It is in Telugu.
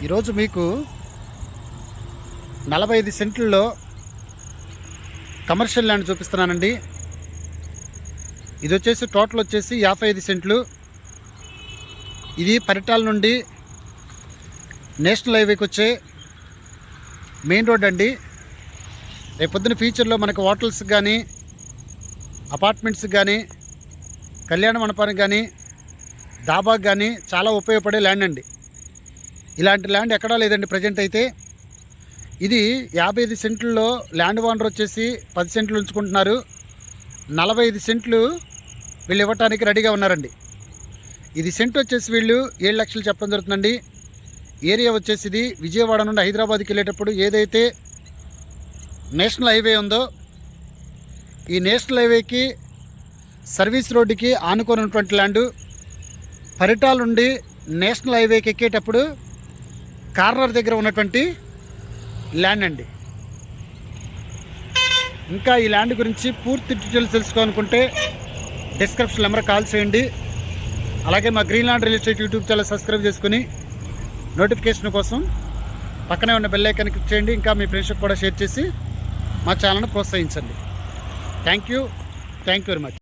ఈరోజు మీకు 45 సెంట్లలో కమర్షియల్ ల్యాండ్ చూపిస్తున్నానండి. ఇది వచ్చేసి టోటల్ వచ్చేసి 55 సెంట్లు. ఇది పరిటాల నుండి నేషనల్ హైవేకి వచ్చే మెయిన్ రోడ్ అండి. రేపొద్దున ఫ్యూచర్లో మనకు హోటల్స్కి కానీ అపార్ట్మెంట్స్కి కానీ కళ్యాణ మండపానికి కానీ దాబాకి కానీ చాలా ఉపయోగపడే ల్యాండ్ అండి. ఇలాంటి ల్యాండ్ ఎక్కడా లేదండి ప్రజెంట్ అయితే. ఇది 55 సెంట్లలో ల్యాండ్ ఓనర్ వచ్చేసి 10 సెంట్లు ఉంచుకుంటున్నారు. 45 సెంట్లు వీళ్ళు ఇవ్వటానికి రెడీగా ఉన్నారండి. ఇది సెంట్ వచ్చేసి వీళ్ళు 7 లక్షలు చెప్పడం జరుగుతుందండి. ఏరియా వచ్చేసి ఇది విజయవాడ నుండి హైదరాబాద్కి వెళ్ళేటప్పుడు ఏదైతే నేషనల్ హైవే ఉందో ఈ నేషనల్ హైవేకి సర్వీస్ రోడ్డుకి ఆనుకున్నటువంటి ల్యాండు. పరిటాల నుండి నేషనల్ హైవేకి ఎక్కేటప్పుడు కార్నర్ దగ్గర ఉన్నటువంటి ల్యాండ్ అండి. ఇంకా ఈ ల్యాండ్ గురించి పూర్తి డీటెయిల్స్ తెలుసుకోవాలనుకుంటే డిస్క్రిప్షన్ నెంబర్ కాల్ చేయండి. అలాగే మా green land real estate YouTube channel subscribe చేసుకుని నోటిఫికేషన్ కోసం పక్కనే ఉన్న బెల్ ఐకాన్ క్లిక్ చేయండి. ఇంకా మీ ఫ్రెండ్స్కి కూడా షేర్ చేసి మా ఛానల్ని ప్రోత్సహించండి. Thank you very much.